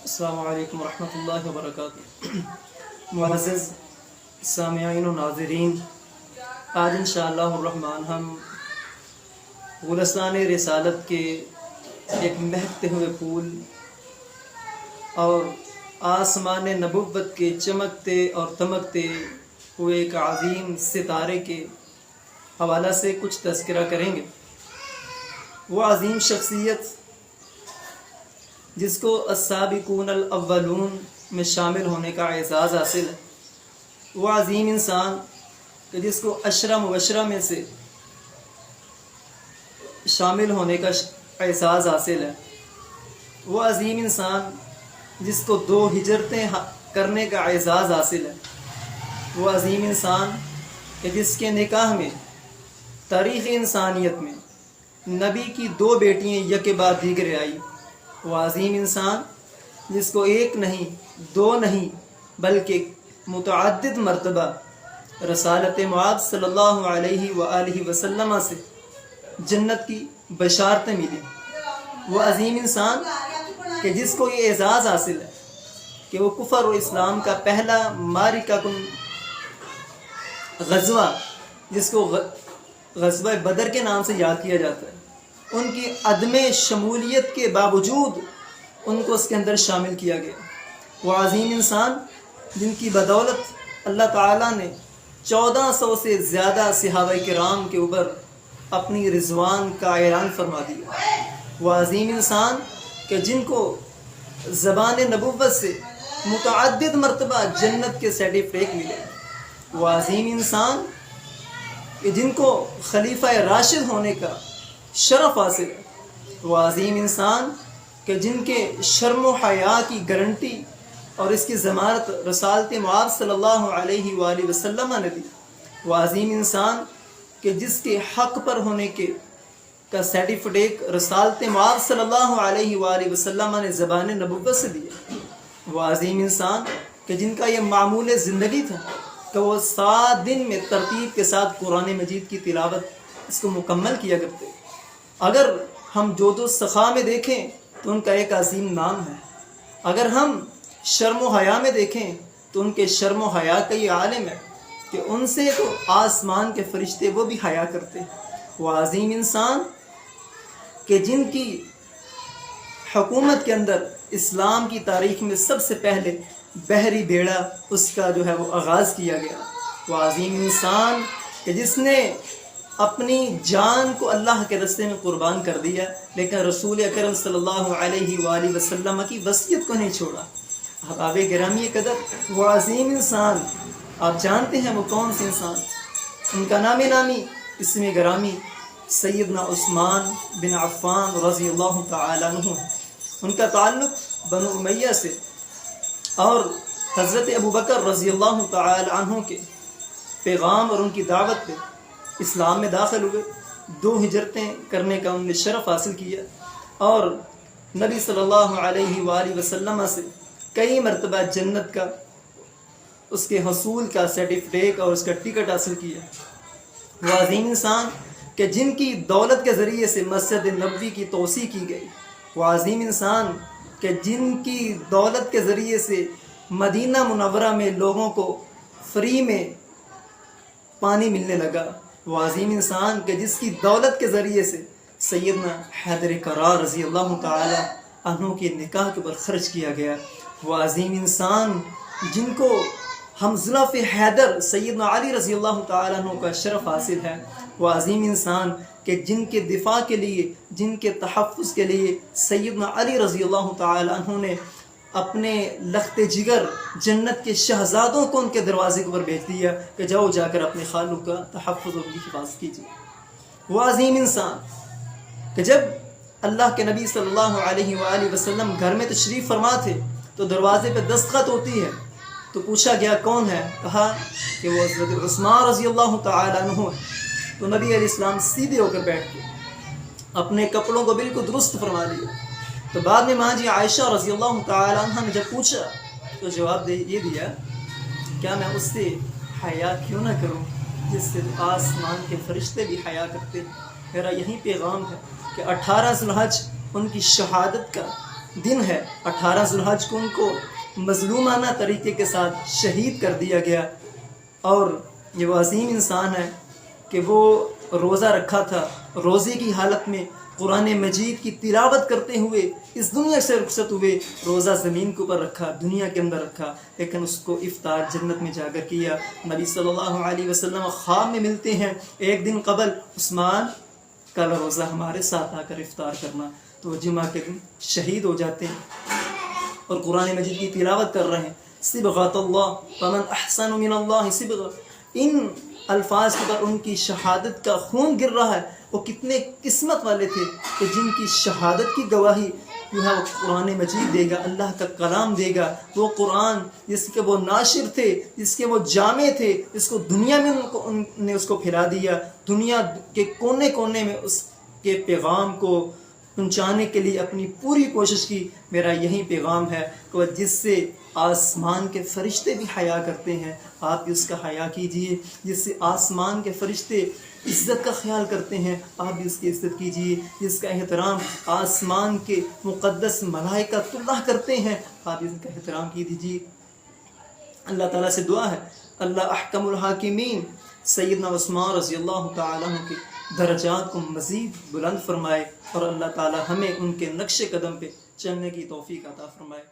السلام علیکم ورحمۃ اللہ وبرکاتہ۔ معزز سامعین و ناظرین، آج انشاءاللہ الرحمن ہم گلستان رسالت کے ایک مہکتے ہوئے پھول اور آسمان نبوت کے چمکتے اور دمکتے ہوئے ایک عظیم ستارے کے حوالہ سے کچھ تذکرہ کریں گے۔ وہ عظیم شخصیت جس کو السابقون الاولون میں شامل ہونے کا اعزاز حاصل ہے، وہ عظیم انسان کہ جس کو عشرہ مبشرہ میں سے شامل ہونے کا اعزاز حاصل ہے، وہ عظیم انسان جس کو 2 ہجرتیں کرنے کا اعزاز حاصل ہے، وہ عظیم انسان کہ جس کے نکاح میں تاریخ انسانیت میں نبی کی 2 بیٹیاں یک بعد دیگر آئی، وہ عظیم انسان جس کو 1 نہیں 2 نہیں بلکہ متعدد مرتبہ رسالت معاد صلی اللہ علیہ وآلہ وسلم سے جنت کی بشارتیں ملی، وہ عظیم انسان کہ جس کو یہ اعزاز حاصل ہے کہ وہ کفر و اسلام کا پہلا معرکہ کن غزوہ، جس کو غزوہ بدر کے نام سے یاد کیا جاتا ہے، ان کی عدم شمولیت کے باوجود ان کو اس کے اندر شامل کیا گیا۔ وہ عظیم انسان جن کی بدولت اللہ تعالیٰ نے 1400 سے زیادہ صحابہ کرام کے اوپر اپنی رضوان کا اعلان فرما دیا۔ وہ عظیم انسان کہ جن کو زبان نبوت سے متعدد مرتبہ جنت کے سرٹیفکیٹ ملے۔ وہ عظیم انسان کہ جن کو خلیفہ راشد ہونے کا شرف حاصل ہے۔ وہ عظیم انسان کہ جن کے شرم و حیا کی گارنٹی اور اس کی ضمانت رسالت معاد صلی اللہ علیہ وآلہ وسلم نے دی۔ وہ عظیم انسان کہ جس کے حق پر ہونے کا سرٹیفکیٹ رسالت معاد صلی اللہ علیہ وآلہ وسلم نے زبان نبوت سے دیا۔ وہ عظیم انسان کہ جن کا یہ معمول زندگی تھا کہ وہ 7 دن میں ترتیب کے ساتھ قرآن مجید کی تلاوت اس کو مکمل کیا کرتے۔ اگر ہم جود و سخا میں دیکھیں تو ان کا ایک عظیم نام ہے، اگر ہم شرم و حیا میں دیکھیں تو ان کے شرم و حیا کا یہ عالم ہے کہ ان سے تو آسمان کے فرشتے وہ بھی حیا کرتے۔ وہ عظیم انسان کہ جن کی حکومت کے اندر اسلام کی تاریخ میں سب سے پہلے بحری بیڑا اس کا وہ آغاز کیا گیا۔ وہ عظیم انسان کہ جس نے اپنی جان کو اللہ کے راستے میں قربان کر دیا لیکن رسول اکرم صلی اللہ علیہ وآلہ وسلم کی وصیت کو نہیں چھوڑا۔ احباب گرامی قدر، وہ عظیم انسان آپ جانتے ہیں وہ کون سے انسان؟ ان کا نام نامی اسم گرامی سیدنا عثمان بن عفان رضی اللہ تعالیٰ عنہ ہے۔ ان کا تعلق بنو امیہ سے اور حضرت ابوبکر رضی اللہ تعالیٰ عنہ کے پیغام اور ان کی دعوت پہ اسلام میں داخل ہوئے، 2 ہجرتیں کرنے کا انہوں نے شرف حاصل کیا اور نبی صلی اللہ علیہ وآلہ وسلم سے کئی مرتبہ جنت کا اس کے حصول کا سرٹیفکیٹ اور اس کا ٹکٹ حاصل کیا۔ وہ عظیم انسان کہ جن کی دولت کے ذریعے سے مسجد نبوی کی توسیع کی گئی۔ وہ عظیم انسان کہ جن کی دولت کے ذریعے سے مدینہ منورہ میں لوگوں کو فری میں پانی ملنے لگا۔ وہ عظیم انسان کہ جس کی دولت کے ذریعے سے سیدنا حیدر کرار رضی اللہ تعالی عنہ کے نکاح کے اوپر خرچ کیا گیا۔ وہ عظیم انسان جن کو حنظلہ حیدر سیدنا علی رضی اللہ تعالی عنہ کا شرف حاصل ہے۔ وہ عظیم انسان کہ جن کے دفاع کے لیے، جن کے تحفظ کے لیے سیدنا علی رضی اللہ تعالی عنہ نے اپنے لخت جگر جنت کے شہزادوں کو ان کے دروازے کے اوپر بھیج دیا کہ جاؤ جا کر اپنے خالو کا تحفظ اور حفاظت کیجیے۔ وہ عظیم انسان کہ جب اللہ کے نبی صلی اللہ علیہ وآلہ وسلم گھر میں تشریف فرما تھے تو دروازے پہ دستخط ہوتی ہے تو پوچھا گیا کون ہے؟ کہا کہ وہ حضرت عثمان رضی اللہ تعالی عنہ ہے۔ تو نبی علیہ السلام سیدھے ہو کر بیٹھ کے اپنے کپڑوں کو بالکل درست فرما لیا۔ تو بعد میں ماں جی عائشہ رضی اللہ تعالی عنہ نے جب پوچھا تو جواب یہ دیا، کیا میں اس سے حیا کیوں نہ کروں جس سے آسمان کے فرشتے بھی حیا کرتے ہیں۔ میرا یہی پیغام ہے کہ 18 ذوالحج ان کی شہادت کا دن ہے 18 ذوالحج کو ان کو مظلومانہ طریقے کے ساتھ شہید کر دیا گیا. اور یہ وہ عظیم انسان ہے کہ وہ روزہ رکھا تھا, روزے کی حالت میں قرآن مجید کی تلاوت کرتے ہوئے اس دنیا سے رخصت ہوئے. روزہ زمین کے اوپر رکھا, دنیا کے اندر رکھا, لیکن اس کو افطار جنت میں جا کر کیا. نبی صلی اللہ علیہ وسلم خواب میں ملتے ہیں ایک دن قبل, عثمان کل روزہ ہمارے ساتھ آ کر افطار کرنا. تو وہ جمعہ کے دن شہید ہو جاتے ہیں اور قرآن مجید کی تلاوت کر رہے ہیں. صبغۃ اللہ فمن احسن من اللہ صبغہ, ان الفاظ پر ان کی شہادت کا خون گر رہا ہے. وہ کتنے قسمت والے تھے کہ جن کی شہادت کی گواہی جو ہے وہ قرآن مجید دے گا, اللہ کا کلام دے گا. وہ قرآن جس کے وہ ناشر تھے, جس کے وہ جامع تھے, جس کو دنیا میں ان نے اس کو پھیلا دیا, دنیا کے کونے کونے میں اس کے پیغام کو پہنچانے کے لیے اپنی پوری کوشش کی. میرا یہی پیغام ہے کہ جس سے آسمان کے فرشتے بھی حیا کرتے ہیں, آپ بھی اس کا حیا کیجئے. جس سے آسمان کے فرشتے عزت کا خیال کرتے ہیں, آپ بھی اس کی عزت کیجئے. جس کا احترام آسمان کے مقدس ملائکۃ اللہ کرتے ہیں, آپ بھی اس کا احترام کیجئے. اللہ تعالیٰ سے دعا ہے اللہ احکم الحاکمین سیدنا عثمان رضی اللہ تعالیٰ عنہ کے درجات کو مزید بلند فرمائے, اور اللہ تعالیٰ ہمیں ان کے نقش قدم پہ چلنے کی توفیق عطا فرمائے.